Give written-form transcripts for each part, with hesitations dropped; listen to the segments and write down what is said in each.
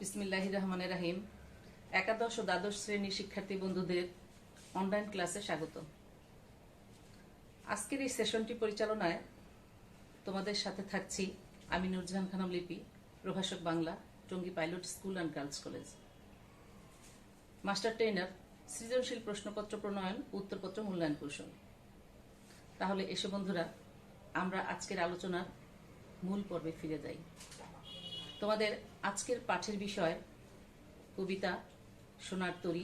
বিসমিল্লাহির রহমানির রহিম। একাদশ ও দ্বাদশ শ্রেণীর শিক্ষার্থী বন্ধুদের অনলাইন ক্লাসে স্বাগত। আজকের এই সেশনটি পরিচালনায় তোমাদের সাথে থাকছি আমি নুরজাহান খানম লিপি, প্রভাষক Bangla, Tongi pilot school and girls college, master trainer, সৃজনশীল প্রশ্নপত্র প্রণয়ন, উত্তরপত্র মূল্যায়ন কৌশল। তাহলে এসে বন্ধুরা, আমরা আজকের আলোচনার মূল পর্বে ফিরে যাই। তোমাদের আজকের পাঠের বিষয় কবিতা সোনার তরী,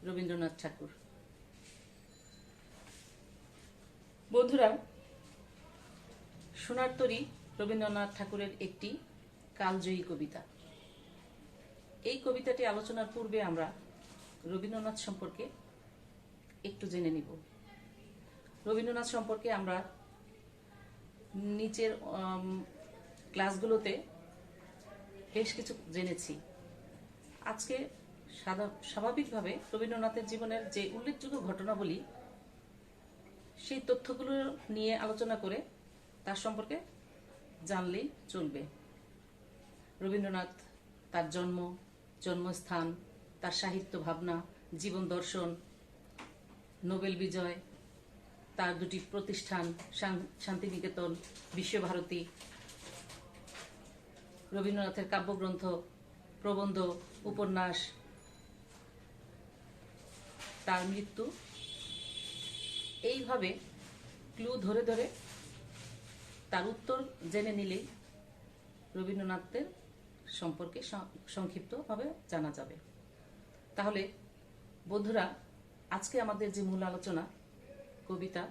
রবীন্দ্রনাথ ঠাকুর। বন্ধুরা, সোনার তরী রবীন্দ্রনাথ ঠাকুরের একটি কালজয়ী কবিতা। এই কবিতাটি আলোচনার পূর্বে আমরা রবীন্দ্রনাথ সম্পর্কে একটু জেনে নিব। রবীন্দ্রনাথ সম্পর্কে আমরা নিচের ক্লাসগুলোতে বেশ কিছু জেনেছি। আজকে স্বাভাবিকভাবে রবীন্দ্রনাথের জীবনের যে উল্লেখযোগ্য ঘটনাবলী, সেই তথ্যগুলো নিয়ে আলোচনা করে তার সম্পর্কে জানলেই চলবে। রবীন্দ্রনাথ তার জন্মস্থান, তার সাহিত্য ভাবনা, জীবন দর্শন, নোবেল বিজয়, তার দুটি প্রতিষ্ঠান শান্তিনিকেতন, বিশ্বভারতী, রবীন্দ্রনাথের কাব্যগ্রন্থ, প্রবন্ধ, উপন্যাস, তার মৃত্যু, এইভাবে ক্লু ধরে ধরে তার উত্তর জেনে নিলেই রবীন্দ্রনাথের সম্পর্কে সংক্ষিপ্তভাবে জানা যাবে। তাহলে বন্ধুরা, আজকে আমাদের যে মূল আলোচনা কবিতা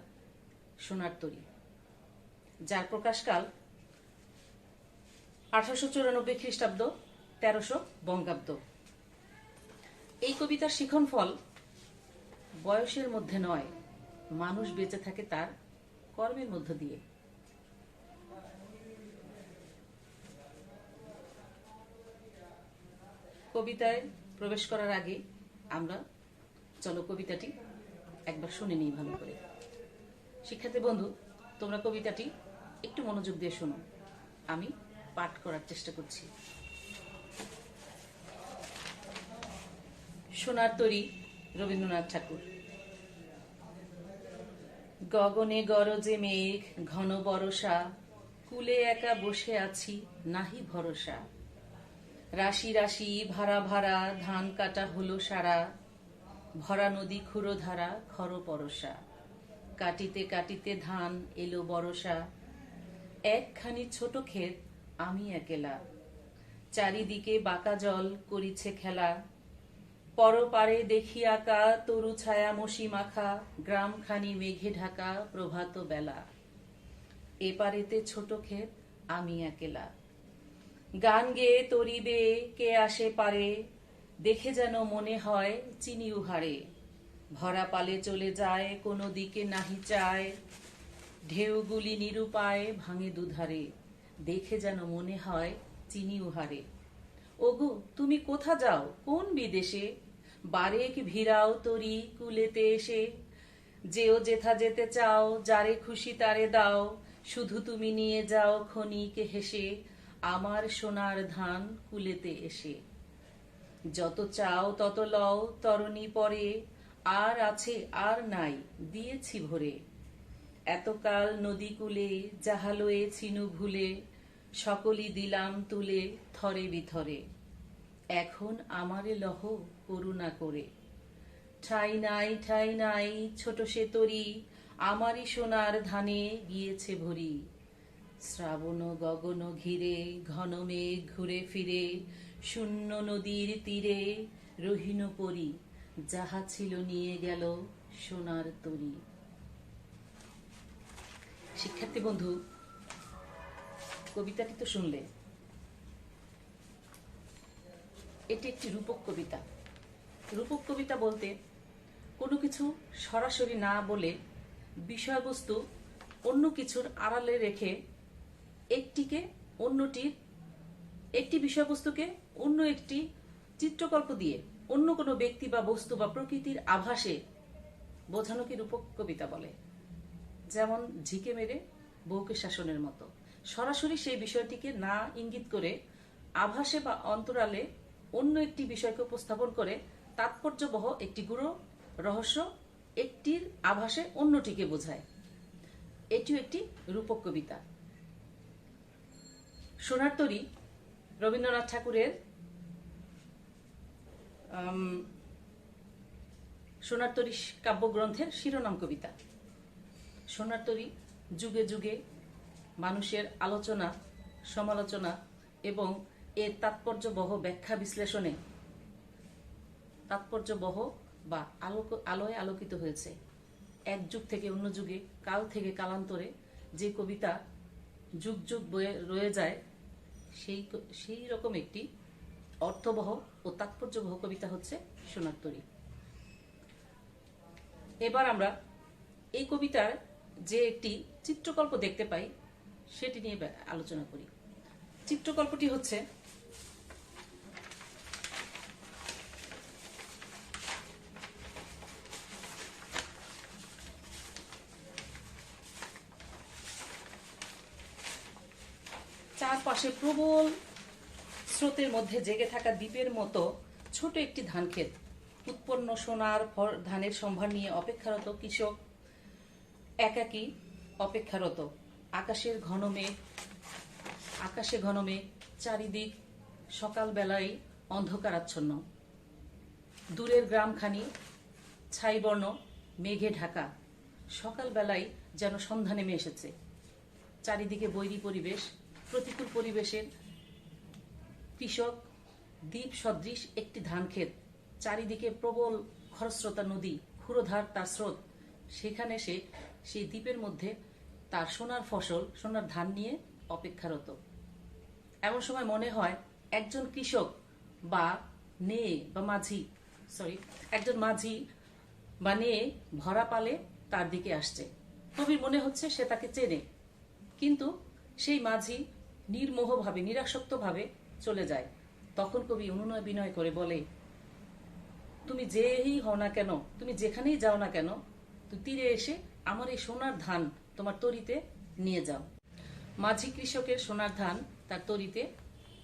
সোনার তরী, যার প্রকাশকাল 1894 খ্রিস্টাব্দ, 1300 বঙ্গাব্দ। এই কবিতার শিখন ফল বয়সের মধ্যে নয়, মানুষ বেঁচে থাকে তার কর্মের মধ্য দিয়ে। কবিতায় প্রবেশ করার আগে আমরা চলো কবিতাটি একবার শুনে নিই ভালো করে। শিক্ষার্থী বন্ধু, তোমরা কবিতাটি একটু মনোযোগ দিয়ে শোনো, আমি পাঠ করার চেষ্টা করছি। সোনার তরী, রবীন্দ্রনাথ ঠাকুর। গগনে গরজে মেঘ, ঘন বরষা, কুলে একা বসে আছি, নাহি ভরসা। রাশি রাশি ভাড়া ভাড়া ধান কাটা হলো সারা, ভরা নদী ক্ষুরধারা খর পরশা। কাটিতে কাটিতে ধান এলো বরষা, একখানি ছোট ক্ষেত আমি একেলা। চারিদিকে বাঁকা জল করিছে খেলা, পরপারে দেখি আঁকা তরু ছায়া মশি মাখা, গ্রামখানি মেঘে ঢাকা প্রভাত বেলা। এপারেতে ছোট ক্ষেত আমি একেলা, গান গেয়ে তরিবে কে আসে পারে, দেখে যেন মনে হয় চিনি উহারে। ভরা পালে চলে যায় কোনো দিকে নাহি চায়, ঢেউগুলি নিরুপায় ভাঙে দুধারে, দেখে যেন মনে হয় চিনি উহারে। ওগো তুমি কোথা যাও কোন বিদেশে, বারেক ভিড়াও তরি কুলেতে এসে। যেও যেথা যেতে চাও, যারে খুশি তারে দাও, শুধু তুমি নিয়ে যাও ক্ষণিকে হেসে, আমার সোনার ধান কুলেতে এসে। যত চাও তত লও তরণী পরে, আর আছে আর নাই দিয়েছি ভরে। এতকাল নদী কূলে যাহা লয়েছিনু ভুলে, সকলই দিলাম তুলে থরে বিথরে। এখন আমারে লহ করুণা করে, ঠাই নাই ছোট সে তরী, আমারই সোনার ধানে গিয়েছে ভরি। শ্রাবণ গগন ঘিরে ঘন মেঘ ঘুরে ফিরে, শূন্য নদীর তীরে রহিন পরি, যাহা ছিল নিয়ে গেল সোনার তরী। শিক্ষার্থী বন্ধু, কবিতাটি তো শুনলে। এটি একটি রূপক কবিতা। রূপক কবিতা বলতে কোনো কিছু সরাসরি না বলে বিষয়বস্তু অন্য কিছুর আড়ালে রেখে একটি বিষয়বস্তুকে অন্য একটি চিত্রকল্প দিয়ে অন্য কোনো ব্যক্তি বা বস্তু বা প্রকৃতির আভাসে বোঝানোকে রূপক কবিতা বলে। যেমন ঝিকে মেরে বউকে শাসনের মতো। সরাসরি সেই বিষয়টিকে না ইঙ্গিত করে আভাসে বা অন্তরালে অন্য একটি বিষয়কে উপস্থাপন করে তাৎপর্যবহ একটি গুরু রহস্য একটির আভাসে অন্যটিকে বোঝায়। এটিও একটি রূপক কবিতা। সোনার তরী রবীন্দ্রনাথ ঠাকুরের সোনার তরী কাব্যগ্রন্থের শিরোনাম কবিতা। সোনার তরী যুগে যুগে মানুষের আলোচনা, সমালোচনা এবং এর তাৎপর্যবহ ব্যাখ্যা বিশ্লেষণে তাৎপর্যবহ বা আলোয় আলোকিত হয়েছে। এক যুগ থেকে অন্য যুগে, কাল থেকে কালান্তরে যে কবিতা যুগ যুগ বয়ে রয়ে যায়, সেই রকম একটি অর্থবহ ও তাৎপর্যবহ কবিতা হচ্ছে সোনার তরী। এবার আমরা এই কবিতার যে একটি চিত্রকল্প দেখতে পাই সেটি নিয়ে আলোচনা করি। চিত্রকল্পটি হচ্ছে চারপাশে প্রবল স্রোতের মধ্যে জেগে থাকা দ্বীপের মতো ছোট একটি ধান ক্ষেত। উৎপন্ন সোনার ধানের সম্ভার নিয়ে অপেক্ষারত কৃষক একাকী অপেক্ষারত। আকাশে ঘন মেঘ, চারিদিক সকালবেলায় অন্ধকারাচ্ছন্ন। দূরের গ্রামখানি ছাইবর্ণ মেঘে ঢাকা। সকালবেলায় যেন সন্ধ্যা নেমে এসেছে। চারিদিকে বৈরী পরিবেশ। প্রতিকূল পরিবেশের কৃষক দ্বীপ সদৃশ একটি ধান ক্ষেত, চারিদিকে প্রবল খরস্রোতা নদী, ক্ষুরধার তার স্রোত। সেখানে সে সেই দ্বীপের মধ্যে তার সোনার ফসল, সোনার ধান নিয়ে অপেক্ষারত। এমন সময় মনে হয় একজন কৃষক বা একজন মাঝি বা ভরা পালে তার দিকে আসছে। কবির মনে হচ্ছে সে তাকে চেনে, কিন্তু সেই মাঝি নির্মোহভাবে, নিরাসক্তভাবে চলে যায়। তখন কবি অনুনয় বিনয় করে বলে, তুমি যেই হও না কেন, তুমি যেখানেই যাও না কেন, তুমি তীরে এসে আমার এই সোনার ধান তোমার তরিতে নিয়ে যাও। মাঝি কৃষকের সোনার ধান তার তরিতে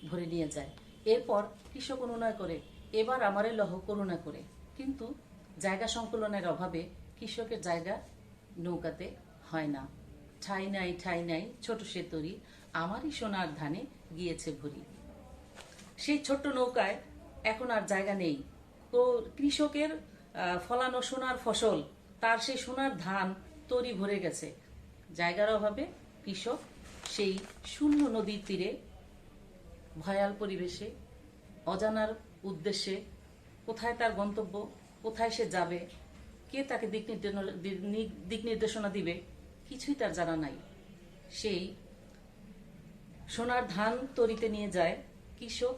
ভরে নিয়ে যায়। এরপর কৃষক অনুনয় করে, এবার আমারে লহ করুণা করে। কিন্তু জায়গা সংকুলনের অভাবে কৃষকের জায়গা নৌকাতে হয় না। ঠাই নাই ছোট সে তরি, আমারই সোনার ধানে গিয়েছে ভরি। সেই ছোট্ট নৌকায় এখন আর জায়গা নেই। তো কৃষকের ফলানো সোনার ফসল, তার সেই সোনার ধান তরি ভরে গেছে। জায়গার অভাবে কৃষক সেই শূন্য নদীর তীরে ভয়াল পরিবেশে, অজানার উদ্দেশ্যে, কোথায় তার গন্তব্য, কোথায় সে যাবে, কে তাকে দিক নির্দেশনা দিবে, কিছুই তার জানা নাই। সেই সোনার ধান তরিতে নিয়ে যায় কৃষক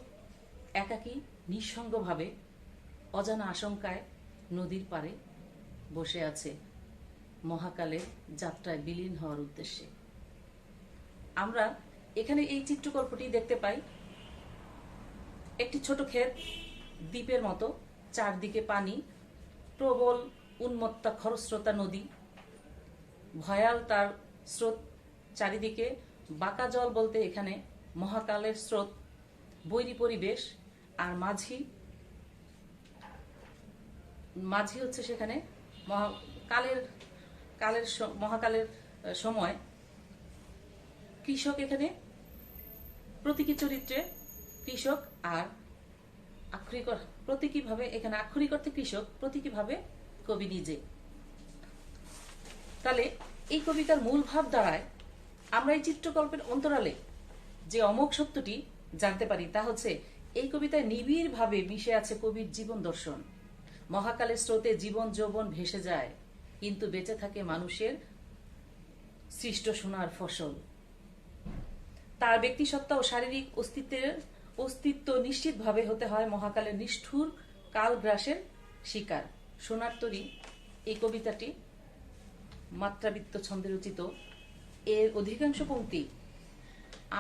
একাকী নিঃসঙ্গভাবে, অজানা আশঙ্কায় নদীর পাড়ে বসে আছে মহাকালের যাত্রায় বিলীন হওয়ার উদ্দেশ্যে। আমরা এখানে এই চিত্রকল্পটি দেখতে পাই। একটি ছোট ক্ষেত, দ্বীপের মতো, চারদিকে পানি, প্রবল উন্মত্তা খরস্রোতা নদী, ভয়াল তার স্রোত, চারিদিকে বাঁকা জল বলতে এখানে মহাকালের স্রোত, বৈরী পরিবেশ। আর মাঝি হচ্ছে সেখানে মহাকালের সময়। কৃষক এখানে প্রতীকী চরিত্রে কৃষক, আর প্রতীকীভাবে এখানে আক্ষরিক অর্থে কৃষক, প্রতীকীভাবে কবি নিজে। তাহলে এই কবিতার মূল ভাব দাঁড়ায়, আমরা এই চিত্রকল্পের অন্তরালে যে অমোঘ সত্যটি জানতে পারি তা হচ্ছে, এই কবিতায় নিবিড় ভাবে মিশে আছে কবির জীবন দর্শন। মহাকালের স্রোতে জীবন যৌবন ভেসে যায়, কিন্তু বেঁচে থাকে মানুষের সৃষ্ট সোনার ফসল। তার ব্যক্তিসত্তা ও শারীরিক অস্তিত্ব নিশ্চিতভাবে হতে হয় মহাকালের নিষ্ঠুর কালগ্রাসের শিকার। সোনার তরী এই কবিতাটি মাত্রাবৃত্ত ছন্দে রচিত। এর অধিকাংশ পংক্তি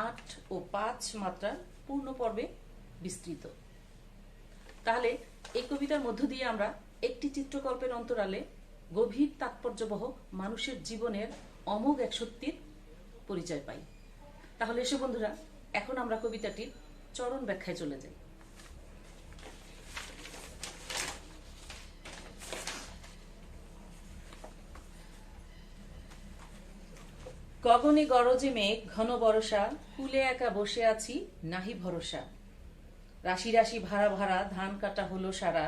৮ ও ৫ মাত্রার পূর্ণ পর্বে বিস্তৃত। তাহলে এই কবিতার মধ্য দিয়ে আমরা একটি চিত্রকল্পের অন্তরালে গভীর তাৎপর্যবহ মানুষের জীবনের অমোঘ এক সত্যির পরিচয় পাই। তাহলে এসে বন্ধুরা, এখন আমরা কবিতাটির চরণ ব্যাখ্যায় চলে যাই। গগনে গরজে মেঘ ঘন বরষা, কুলে একা বসে আছি নাহি ভরসা। রাশি রাশি ভাড়া ভাড়া ধান কাটা হলো সারা,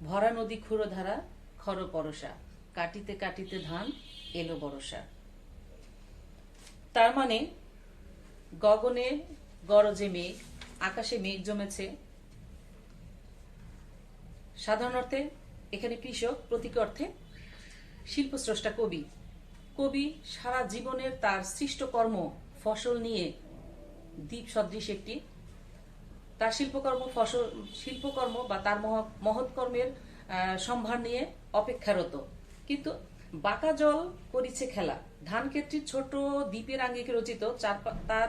ভরা নদী ক্ষুরধারা খর পরশা। কাটিতে কাটিতে ধান এলো বরষা। তার মানে গগনে গরজে মেঘ, আকাশে মেঘ জমেছে। সাধারণ অর্থে এখানে কৃষক, প্রতীক অর্থে শিল্পস্রষ্টা কবি। কবি সারা জীবনের তার সৃষ্ট কর্ম ফসল নিয়ে দ্বীপ সদৃশ একটি তার শিল্পকর্ম বা তার মহৎ কর্মের সম্ভার নিয়ে অপেক্ষারত। কিন্তু বাঁকা জল করিছে খেলা, ধানক্ষেত্রীর ছোট দ্বীপের আঙ্গিকে রচিত তার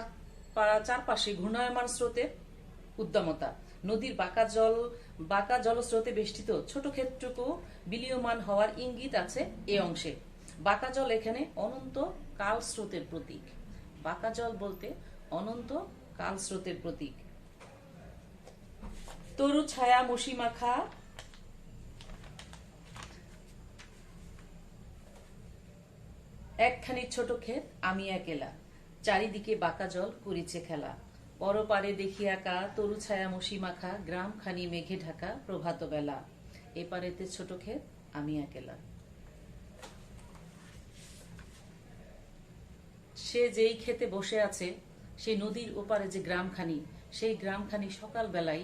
চারপাশে ঘূর্ণায়মান স্রোতের উদ্দামতা। নদীর বাঁকা জলস্রোতে বেষ্টিত ছোট ক্ষেত্রটুকু বিলীয়মান হওয়ার ইঙ্গিত আছে এ অংশে। বাঁকা জল এখানে অনন্ত কাল স্রোতের প্রতীক। বাঁকা জল বলতে অনন্ত কাল স্রোতের প্রতীক। তরু ছায়া মশি মাখা একখানি ছোট ক্ষেত আমি একেলা, চারিদিকে বাঁকা জল করিছে খেলা। পরপারে দেখি আঁকা তরু ছায়া মশি মাখা, গ্রাম খানি মেঘে ঢাকা প্রভাত বেলা। এপারেতে ছোট ক্ষেত আমি একেলা। সে যেই ক্ষেতে বসে আছে, সেই নদীর ওপারে যে গ্রামখানি, সেই গ্রামখানি সকাল বেলায়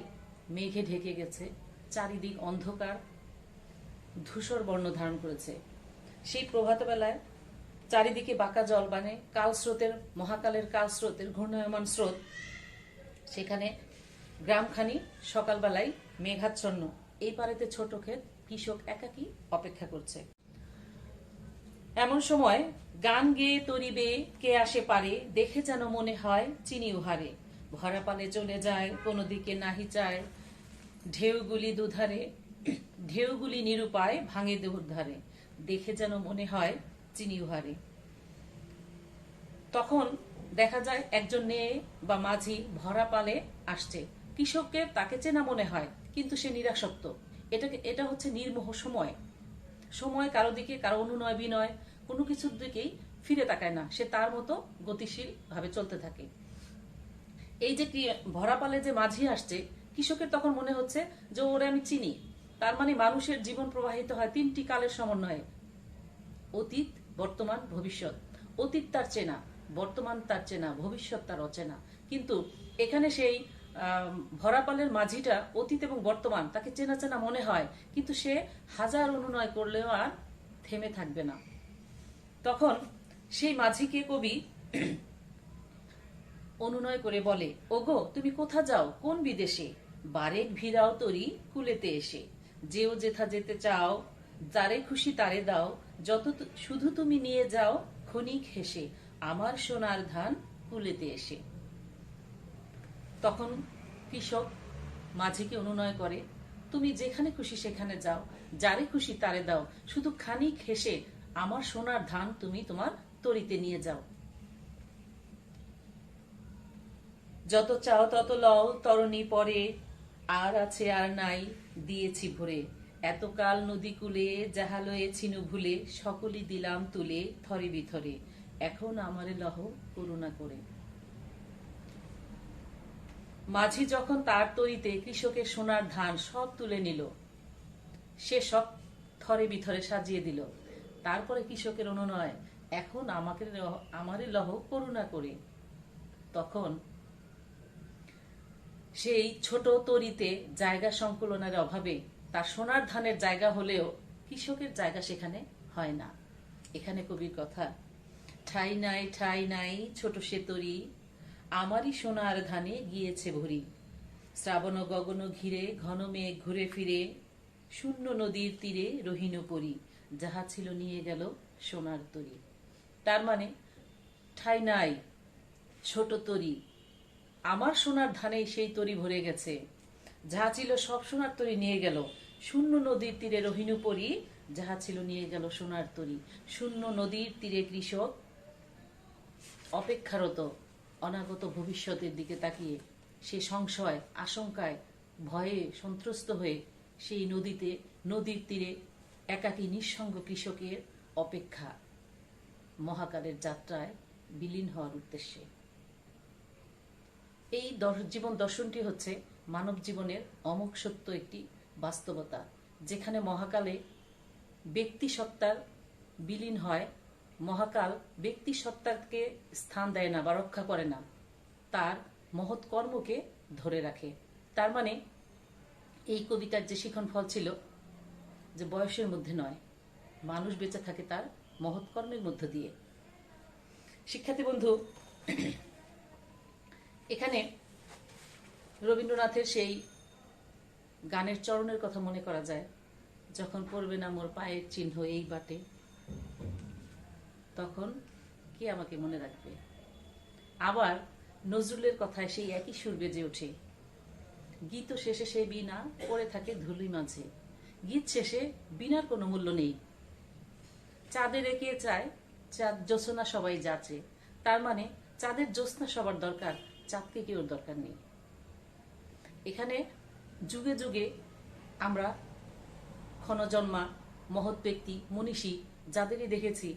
মেঘে ঢেকে গেছে, চারিদিক অন্ধকার ধূসর বর্ণ ধারণ করেছে। সেই প্রভাত বেলায় চারিদিকে বাঁকা জল, মানে কালস্রোতের, মহাকালের কালস্রোতের ঘূর্ণায়মান স্রোত, সেখানে গ্রামখানি সকালবেলায় মেঘাচ্ছন্ন। এই পারেতে ছোট ক্ষেত, কৃষক একাকী অপেক্ষা করছে। এমন সময় গান গেয়ে তরিবে কে আসে পারে, দেখে যেন মনে হয় চিনি উহারে। ভরা পালে চলে যায় কোনো দিকে নাহি চায়, ঢেউগুলি নিরুপায় ভাঙে দেহুর ধারে। দেখে যেন মনে হয় চিনি উহারে। তখন দেখা যায় একজন মেয়ে বা মাঝি ভরা পালে আসছে। কৃষককে তাকে চেনা মনে হয়, কিন্তু সে নিরাসক্ত। এটা হচ্ছে নির্মোহ সময় কারো দিকে, কারো অনুনয় বিনয় কোনো কিছুর দিকেই ফিরে তাকায় না। সে তার মতো গতিশীল ভাবে চলতে থাকে। এই যে ভরা পালে যে মাঝি আসছে, কৃষকের তখন মনে হচ্ছে যে ওরে আমি চিনি। তার মানে মানুষের জীবন প্রবাহিত হয় তিনটি কালের সমন্বয়ে: অতীত, বর্তমান, ভবিষ্যৎ। অতীত তার চেনা, বর্তমান তার চেনা, ভবিষ্যৎ তার অচেনা। কিন্তু এখানে সেই ভরাপালের মাঝিটা অতীত এবং বর্তমান তাকে চেনা চেনা মনে হয়, কিন্তু সে হাজার অনুনয় করলেও আর থেমে থাকবে না। তখন সেই মাঝিকে কবি অনুনয় করে বলে, ওগো তুমি কোথা যাও কোন বিদেশে, বারেক ভিড়াও তরি কুলেতে এসে। যেও যেথা যেতে চাও, যারে খুশি তারে দাও, শুধু তুমি নিয়ে যাও ক্ষণিক হেসে, আমার সোনার ধান কুলেতে এসে। তখন কৃষক মাঝিকে অনুনয় করে, তুমি যেখানে খুশি সেখানে যাও, যারে খুশি তারে দাও, শুধু খানিক হেসে আমার সোনার ধান তুমি তোমার তরিতে নিয়ে যাও। যত চাও তত লও তরণী পরে, আর আছে আর নাই দিয়েছি ভরে। এতকাল নদী কূলে যাহা লয়েছিনু ভুলে, সকলই দিলাম তুলে থরে বিথরে। এখন আমারে লহ করুণা করে। মাঝি যখন তার তরিতে কৃষকের সোনার ধান সব তুলে নিল, সে সব থরে বিথরে সাজিয়ে দিল। তারপরে কৃষকের অনুনয়, এখন আমারে লহ করুণা করে। তখন সেই ছোট তরিতে জায়গা সংকুলনের অভাবে তার সোনার ধানের জায়গা হলেও কৃষকের জায়গা সেখানে হয় না। এখানে কবির কথা, ঠাই নাই ছোট সে তরি, আমারই সোনার ধানে গিয়েছে ভরি। শ্রাবণ গগন ঘিরে ঘন মেঘ ঘুরে ফিরে, শূন্য নদীর তীরে রহিন পরি, যাহা ছিল নিয়ে গেল সোনার তরি। তার মানে ঠাই নাই ছোট তরি, আমার সোনার ধানে সেই তরি ভরে গেছে। যাহা ছিল সব সোনার তরি নিয়ে গেল। শূন্য নদীর তীরে রহিনু পরি, যাহা ছিল নিয়ে গেল সোনার তরি। শূন্য নদীর তীরে কৃষক অপেক্ষারত, অনাগত ভবিষ্যতের দিকে তাকিয়ে সে সংশয়, আশঙ্কায়, ভয়ে সন্ত্রস্ত হয়ে সেই নদীর তীরে একাকী নিঃসঙ্গ কৃষকের অপেক্ষা মহাকালের যাত্রায় বিলীন হওয়ার উদ্দেশ্যে। এই জীবন দর্শনটি হচ্ছে মানব জীবনের অমোঘ সত্য একটি বাস্তবতা, যেখানে মহাকালে ব্যক্তি সত্তার বিলীন হয়। মহাকাল ব্যক্তি সত্তাকে স্থান দেয় না বা রক্ষা করে না, তার মহৎ কর্মকে ধরে রাখে। তার মানে এই কবিতার যে শিখন ফল ছিল যে বয়সের মধ্যে নয়, মানুষ বেঁচে থাকে তার মহৎ কর্মের মধ্য দিয়ে। শিক্ষার্থী বন্ধু, এখানে রবীন্দ্রনাথের সেই গানের চরণের কথা মনে করা যায়, যখন পড়বে না মোর পায়ের চিহ্ন এই বাটে, তখন কে আমাকে মনে রাখবে। আবার নজরুলের কথায় সেই একই সুর বেজে ওঠে, গীত শেষে সে বীণা পড়ে থাকে ধুলি মাঝে। গীত শেষে বীণার কোনো মূল্য নেই। চাঁদের একে চায়, চাঁদ জ্যোৎস্না সবাই যাচে। তার মানে চাঁদের জ্যোৎস্না সবার দরকার, চাঁদকে কেউ দরকার নেই। এখানে যুগে যুগে আমরা ক্ষণজন্মা মহৎ ব্যক্তি মনীষী যাদেরই দেখেছি,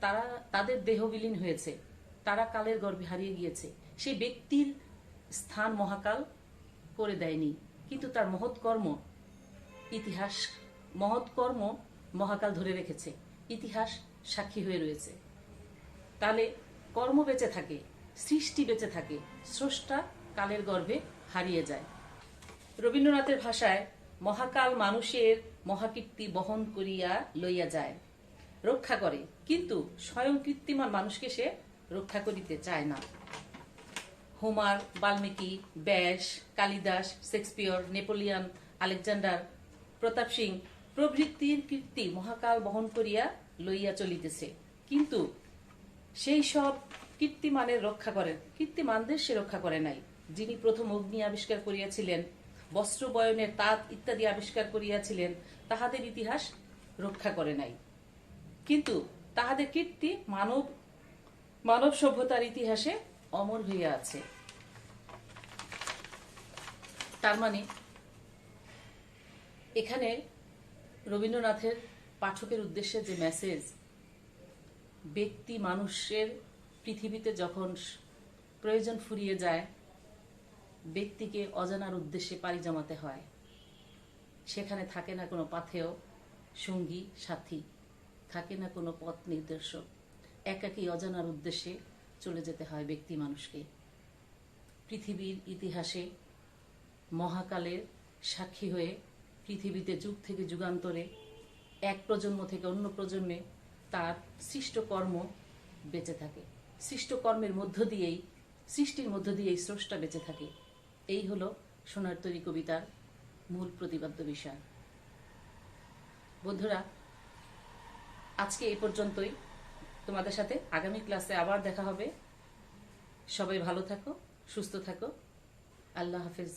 তারা তাদের দেহ বিলীন হয়েছে, তারা কালের গর্ভে হারিয়ে গিয়েছে। সেই ব্যক্তির স্থান মহাকাল করে দেয়নি, কিন্তু তার মহৎ কর্ম মহাকাল ধরে রেখেছে, ইতিহাস সাক্ষী হয়ে রয়েছে। তাহলে কর্ম বেঁচে থাকে, সৃষ্টি বেঁচে থাকে, স্রষ্টা কালের গর্ভে হারিয়ে যায়। রবীন্দ্রনাথের ভাষায় মহাকাল মানুষের মহাকীর্তি বহন করিয়া লইয়া যায়, রক্ষা করে, কিন্তু স্বয়ং কীর্তিমান মানুষকে সে রক্ষা করিতে চায় না। হোমার, বাল্মীকি, ব্যাস, Kalidas, Shakespeare, Napoleon, Alexander, Pratap Singh প্রভৃতির কীর্তি মহাকাল বহন করিয়া লইয়া চলিতেছে, কিন্তু সেই সব কীর্তিমানের রক্ষা করেন, কীর্তিমানদের সে রক্ষা করে নাই। যিনি প্রথম অগ্নি আবিষ্কার করিয়াছিলেন, বস্ত্র বয়নের তাঁত ইত্যাদি আবিষ্কার করিয়াছিলেন, তাহাদের ইতিহাস রক্ষা করে নাই, কিন্তু তাহাদের কীর্তি মানব সভ্যতার ইতিহাসে অমর হইয়া আছে। তার মানে এখানে রবীন্দ্রনাথের পাঠকের উদ্দেশ্যে যে মেসেজ, ব্যক্তি মানুষের পৃথিবীতে যখন প্রয়োজন ফুরিয়ে যায়, ব্যক্তিকে অজানার উদ্দেশ্যে পাড়ি জমাতে হয়। সেখানে থাকে না কোনো পাথেয় সঙ্গী সাথী, থাকে না কোনো পথ নির্দেশক, একাকী অজানার উদ্দেশ্যে চলে যেতে হয় ব্যক্তি মানুষকে। পৃথিবীর ইতিহাসে মহাকালের সাক্ষী হয়ে পৃথিবীতে যুগ থেকে যুগান্তরে এক প্রজন্ম থেকে অন্য প্রজন্মে তার সৃষ্ট কর্ম বেঁচে থাকে। সৃষ্ট কর্মের মধ্য দিয়েই, সৃষ্টির মধ্য দিয়েই স্রষ্টা বেঁচে থাকে। এই হলো সোনার তরী কবিতার মূল প্রতিপাদ্য বিষয়। বন্ধুরা, আজকে এই পর্যন্তই। তোমাদের সাথে আগামী ক্লাসে আবার দেখা হবে। সবাই ভালো থাকো, সুস্থ থাকো। আল্লাহ হাফেজ।